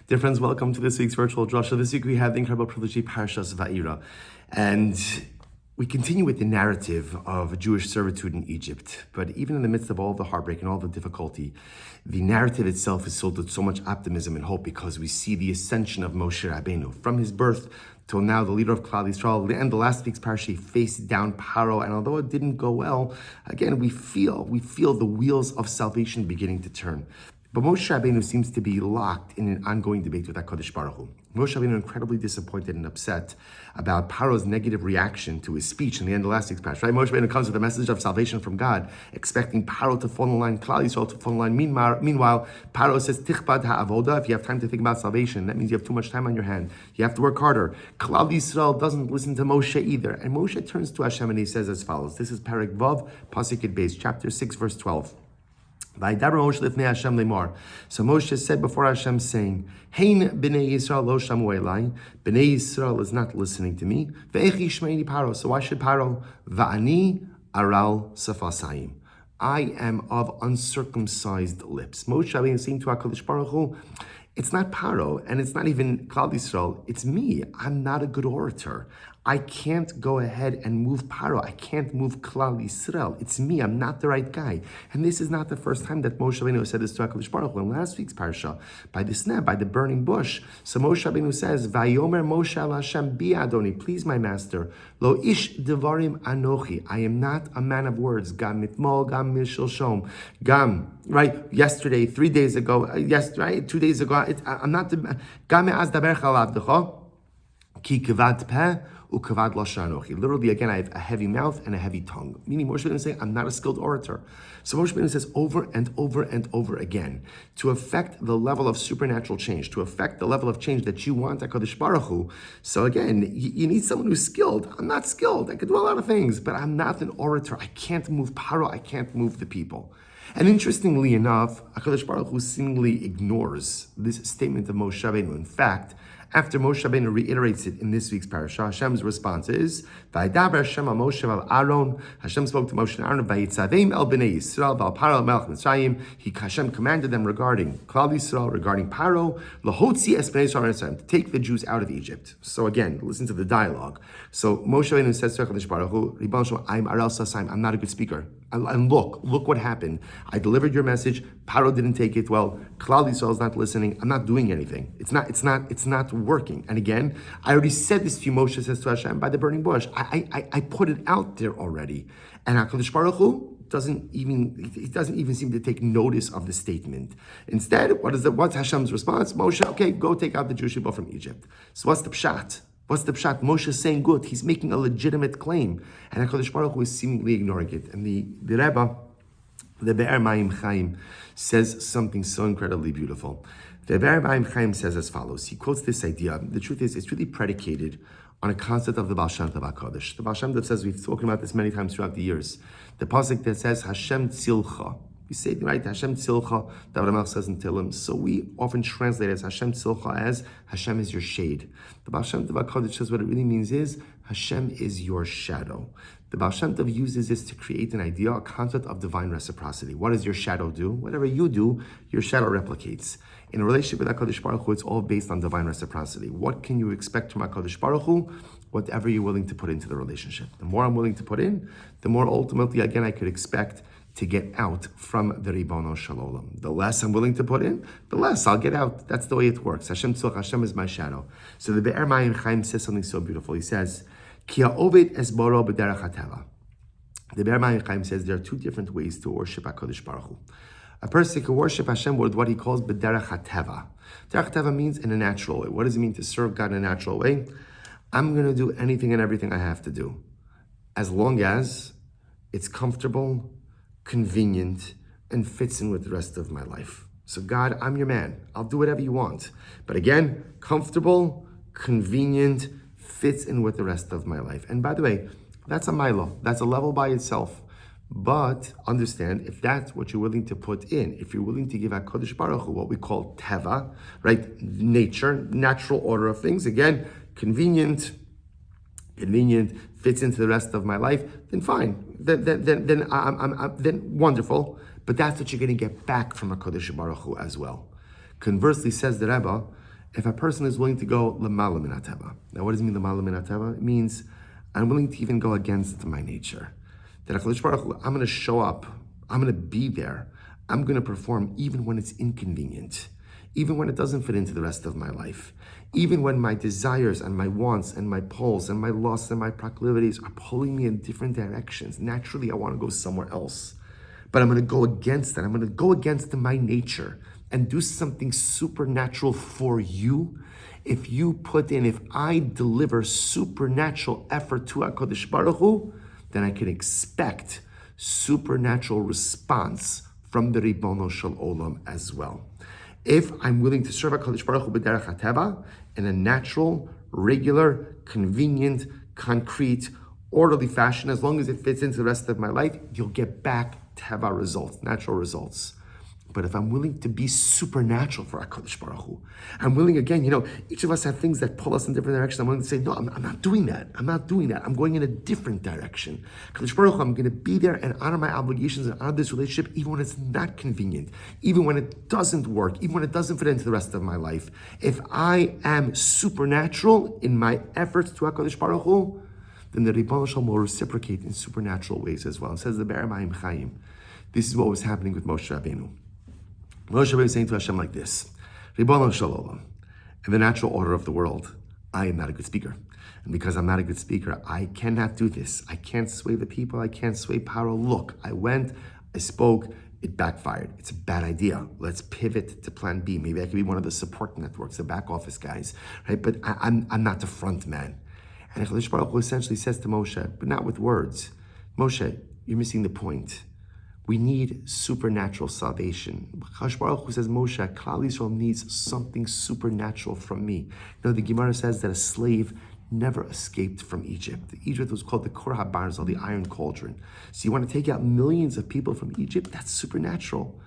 Dear friends, welcome to this week's virtual Drasha. This week we have the incredible privilege of Parshas Vaeyra. And we continue with the narrative of Jewish servitude in Egypt. But even in the midst of all the heartbreak and all the difficulty, the narrative itself is filled with so much optimism and hope because we see the ascension of Moshe Rabbeinu. From his birth till now, the leader of Klal Yisrael, and the last week's parasha faced down Paro. And although it didn't go well, again, we feel the wheels of salvation beginning to turn. But Moshe Rabbeinu seems to be locked in an ongoing debate with HaKadosh Baruch Hu. Moshe Rabbeinu incredibly disappointed and upset about Paro's negative reaction to his speech in the end of last week's parasha. Right? Moshe Rabbeinu comes with a message of salvation from God, expecting Paro to fall in line, Klal Yisrael to fall in line. Meanwhile, Paro says, Tichbad ha'avoda, if you have time to think about salvation, that means you have too much time on your hand. You have to work harder. Klal Yisrael doesn't listen to Moshe either. And Moshe turns to Hashem and he says as follows. This is Perek Vav, Pasuk Yud Beis, chapter 6, verse 12. So Moshe said before Hashem, saying, Hein b'nei Yisrael lo shamu elai. B'nei Yisrael is not listening to me. Ve'ech yishmeini Paro. So why should Paro? Va'ani aral safasayim. I am of uncircumcised lips. Moshe Rabbeinu is saying to HaKadosh Baruch Hu, it's not Paro, and it's not even Klal Yisrael. It's me. I'm not a good orator. I can't go ahead and move Paro. I can't move Klal Yisrael. It's me. I'm not the right guy. And this is not the first time that Moshe Rabbeinu said this to HaKadosh Baruch Hu. In last week's parasha, by the sneh, by the burning bush. So Moshe Rabbeinu says, Vayomer Moshe al Hashem bi Adoni, please my master, Lo ish devarim anochi. I am not a man of words. Gam mitmol, gam mishulshom, gam. Right, yesterday, 3 days ago, 2 days ago. I'm not the gam me'az daber chalavdecha ki kavad peh. Literally, again, I have a heavy mouth and a heavy tongue. Meaning, Moshe Rabbeinu is saying, I'm not a skilled orator. So Moshe Rabbeinu says over and over and over again, to affect the level of supernatural change, to affect the level of change that you want, HaKadosh Baruch Hu. So again, you need someone who's skilled. I'm not skilled. I could do a lot of things, but I'm not an orator. I can't move Paro. I can't move the people. And interestingly enough, HaKadosh Baruch Hu seemingly ignores this statement of Moshe Rabbeinu. In fact, after Moshe Rabbeinu reiterates it in this week's parasha, Hashem's response is, Vaydaber Hashem al Moshe al Aaron. Hashem spoke to Moshe and Aaron, Vayitzavim el bnei Yisrael val Paro melech Mitzrayim. Hashem commanded them regarding Klal Yisrael, regarding Paro, lahotzi es bnei Yisrael, to take the Jews out of Egypt. So again, listen to the dialogue. So Moshe Rabbeinu says to HaKadosh Baruch Hu, Ribbon Shalom, I'm not a good speaker. And look what happened. I delivered your message. Paro didn't take it well. Klal Yisrael is not listening. I'm not doing anything. It's not working. And again, I already said this to you, Moshe says to Hashem, by the burning bush. I put it out there already. And HaKadosh Baruch Hu doesn't even seem to take notice of the statement. Instead, what's Hashem's response? Moshe, okay, go take out the Jewish people from Egypt. So what's the pshat? What's the pshat? Moshe is saying good. He's making a legitimate claim. And HaKadosh Baruch Hu is seemingly ignoring it. And the Rebbe, the Be'er Mayim Chaim, says something so incredibly beautiful. The Be'er Mayim Chaim says as follows. He quotes this idea. The truth is, it's really predicated on a concept of the Baal Shem Tov HaKadosh. The Baal Shem Tov says, we've spoken about this many times throughout the years, the pasuk that says, Hashem tzilcha. We say it right, Hashem tzilcha, the Ramach says in Tehillim. So we often translate it as Hashem tzilcha as Hashem is your shade. The Baal Shem Tov HaKadosh says what it really means is Hashem is your shadow. The Baal Shem Tov uses this to create an idea, a concept of divine reciprocity. What does your shadow do? Whatever you do, your shadow replicates. In a relationship with HaKadosh Baruch Hu, it's all based on divine reciprocity. What can you expect from HaKadosh Baruch Hu? Whatever you're willing to put into the relationship. The more I'm willing to put in, the more ultimately, again, I could expect to get out from the Ribono Shel Olam. The less I'm willing to put in, the less I'll get out. That's the way it works. Hashem tzilch, Hashem is my shadow. So the Be'er Mayim Chaim says something so beautiful. He says, Ki ha'oved es boro b'derech hateva. The Be'er Mayim Chaim says there are two different ways to worship HaKadosh Baruch Hu. A person can worship Hashem with what he calls b'derech hateva. Derech hateva means in a natural way. What does it mean to serve God in a natural way? I'm going to do anything and everything I have to do, as long as it's comfortable, convenient, and fits in with the rest of my life. So God, I'm your man. I'll do whatever you want. But again, comfortable, convenient, fits in with the rest of my life. And by the way, that's a milo. That's a level by itself. But understand, if that's what you're willing to put in, if you're willing to give HaKadosh Baruch Hu what we call teva, right? Nature, natural order of things. Again, convenient, fits into the rest of my life, then fine. Then wonderful. But that's what you're going to get back from HaKadosh Baruch Hu as well. Conversely, says the Rebbe, If a person is willing to go l'mala min hateva. Now, what does it mean l'mala min hateva? It means I'm willing to even go against my nature. That HaKadosh Baruch Hu, I'm going to show up, I'm going to be there, I'm going to perform even when it's inconvenient, even when it doesn't fit into the rest of my life, even when my desires and my wants and my pulls and my lusts and my proclivities are pulling me in different directions. Naturally, I want to go somewhere else, but I'm going to go against that. I'm going to go against my nature and do something supernatural for you. If I deliver supernatural effort to HaKadosh Baruch Hu, then I can expect supernatural response from the Ribono Shel Olam as well. If I'm willing to serve HaKadosh Baruch Hu b'derech hateva, in a natural, regular, convenient, concrete, orderly fashion, as long as it fits into the rest of my life, you'll get back teva results, natural results. But if I'm willing to be supernatural for HaKadosh Baruch Hu, I'm willing, again, each of us have things that pull us in different directions. I'm willing to say, no, I'm not doing that. I'm not doing that. I'm going in a different direction. HaKadosh Baruch Hu, I'm going to be there and honor my obligations and honor this relationship, even when it's not convenient, even when it doesn't work, even when it doesn't fit into the rest of my life. If I am supernatural in my efforts to HaKadosh Baruch Hu, then the Ribono Shel Olam will reciprocate in supernatural ways as well. It says the Vaeyra Ma'im Chayim. This is what was happening with Moshe Rabbeinu. Moshe Rabbeinu is saying to Hashem like this: Ribono Shel Olam, in the natural order of the world, I am not a good speaker. And because I'm not a good speaker, I cannot do this. I can't sway the people. I can't sway Paro. Look, I went, I spoke, it backfired. It's a bad idea. Let's pivot to plan B. Maybe I could be one of the support networks, the back office guys, right? But I'm not the front man. And HaKadosh Baruch Hu essentially says to Moshe, but not with words, Moshe, you're missing the point. We need supernatural salvation. HaKadosh Baruch Hu says, Moshe, Klal Yisrael needs something supernatural from me. The Gemara says that a slave never escaped from Egypt. Egypt was called the Kor HaBarzal, the Iron Cauldron. So you want to take out millions of people from Egypt? That's supernatural.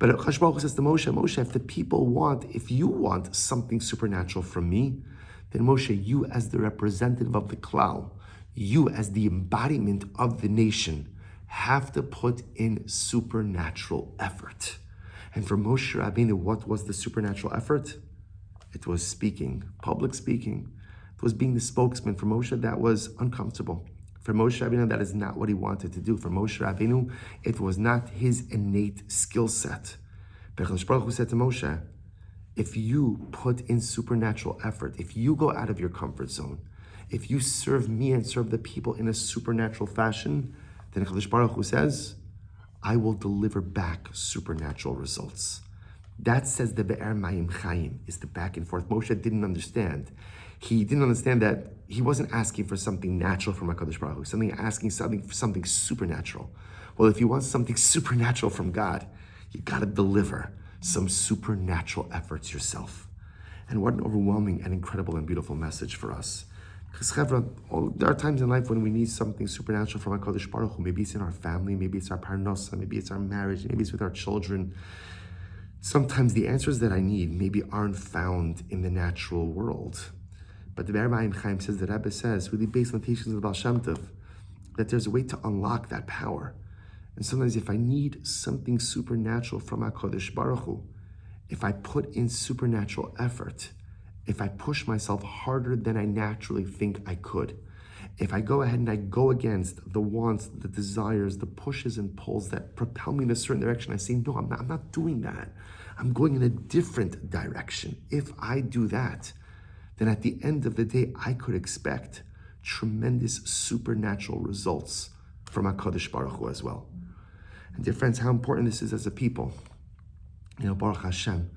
But HaKadosh Baruch Hu says to Moshe, Moshe, if you want something supernatural from me, then Moshe, you as the representative of the Klal, you as the embodiment of the nation, have to put in supernatural effort. And for Moshe Rabbeinu, what was the supernatural effort? It was speaking, public speaking. It was being the spokesman. For Moshe, that was uncomfortable. For Moshe Rabbeinu, that is not what he wanted to do. For Moshe Rabbeinu, it was not his innate skill set. But HaKadosh Baruch Hu said to Moshe, if you put in supernatural effort, if you go out of your comfort zone, if you serve me and serve the people in a supernatural fashion, then HaKadosh Baruch Hu says, I will deliver back supernatural results. That says the Vaeyra Ma'im Chayim, is the back and forth. Moshe didn't understand. He didn't understand that he wasn't asking for something natural from HaKadosh Baruch Hu, asking for something supernatural. Well, if you want something supernatural from God, you got to deliver some supernatural efforts yourself. And what an overwhelming and incredible and beautiful message for us. Because there are times in life when we need something supernatural from HaKadosh Baruch Hu. Maybe it's in our family, maybe it's our parnasa, maybe it's our marriage, maybe it's with our children. Sometimes the answers that I need maybe aren't found in the natural world. But the Vaeyra Ma'im Chayim says, the Rebbe says, really based on the teachings of the Baal Shem Tov, that there's a way to unlock that power. And sometimes if I need something supernatural from HaKadosh Baruch Hu, if I put in supernatural effort, if I push myself harder than I naturally think I could, if I go ahead and I go against the wants, the desires, the pushes and pulls that propel me in a certain direction, I say, no, I'm not doing that. I'm going in a different direction. If I do that, then at the end of the day, I could expect tremendous supernatural results from HaKadosh Baruch Hu as well. And dear friends, how important this is as a people. Baruch Hashem,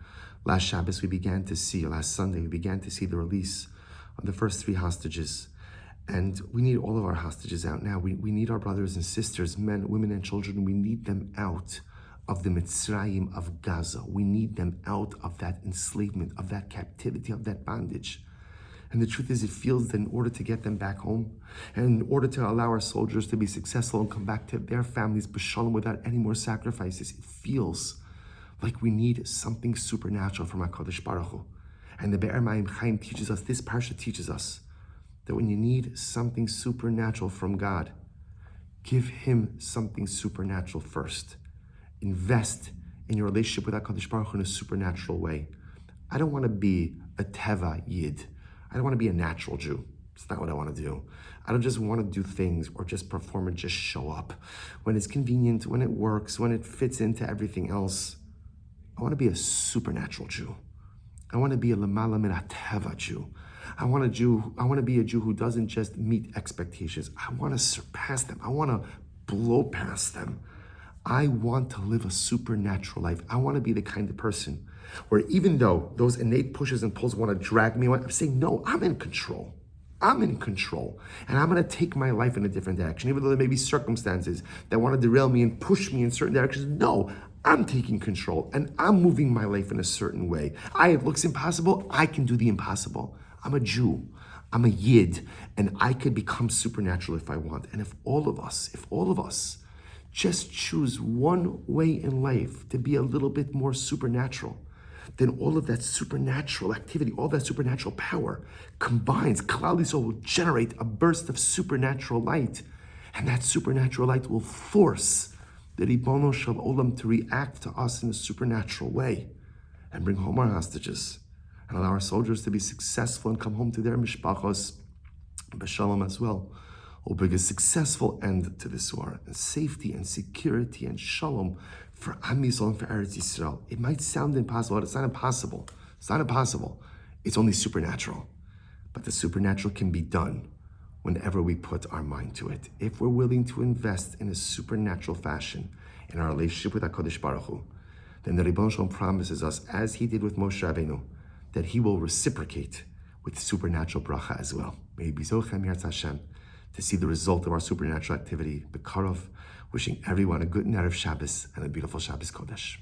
last Shabbos last Sunday, we began to see the release of the first 3 hostages. And we need all of our hostages out now. We need our brothers and sisters, men, women, and children. We need them out of the Mitzrayim of Gaza. We need them out of that enslavement, of that captivity, of that bondage. And the truth is, it feels that in order to get them back home, and in order to allow our soldiers to be successful and come back to their families b'shalom without any more sacrifices, it feels like we need something supernatural from HaKadosh Baruch Hu. And the Vaeyra Ma'im Chayim teaches us, this parsha teaches us, that when you need something supernatural from God, give Him something supernatural first. Invest in your relationship with HaKadosh Baruch Hu in a supernatural way. I don't want to be a Teva Yid. I don't want to be a natural Jew. It's not what I want to do. I don't just want to do things or just perform and just show up. When it's convenient, when it works, when it fits into everything else, I want to be a supernatural Jew. I want to be a Lamala Min HaTeva Jew. I want to be a Jew who doesn't just meet expectations. I want to surpass them. I want to blow past them. I want to live a supernatural life. I want to be the kind of person where even though those innate pushes and pulls want to drag me away, I'm saying, no, I'm in control. I'm in control. And I'm going to take my life in a different direction. Even though there may be circumstances that want to derail me and push me in certain directions, no, I'm taking control and I'm moving my life in a certain way. It looks impossible. I can do the impossible. I'm a Jew. I'm a Yid. And I could become supernatural if I want. And if all of us just choose one way in life to be a little bit more supernatural, then all of that supernatural activity, all that supernatural power combines. Klal Yisrael will generate a burst of supernatural light. And that supernatural light will force the Ribono Shel Olam to react to us in a supernatural way and bring home our hostages and allow our soldiers to be successful and come home to their mishpachos b'shalom as well. Will bring a successful end to this war, and safety and security and shalom for Am Yisrael and for Eretz Yisrael. It might sound impossible, but it's not impossible. It's not impossible. It's only supernatural. But the supernatural can be done whenever we put our mind to it. If we're willing to invest in a supernatural fashion in our relationship with HaKadosh Baruch Hu, then the Ribono Shel Olam promises us, as he did with Moshe Rabbeinu, that he will reciprocate with supernatural bracha as well. May it be Zochem Yirtzeh Hashem to see the result of our supernatural activity. B'karov, wishing everyone a good Erev Shabbos and a beautiful Shabbos Kodesh.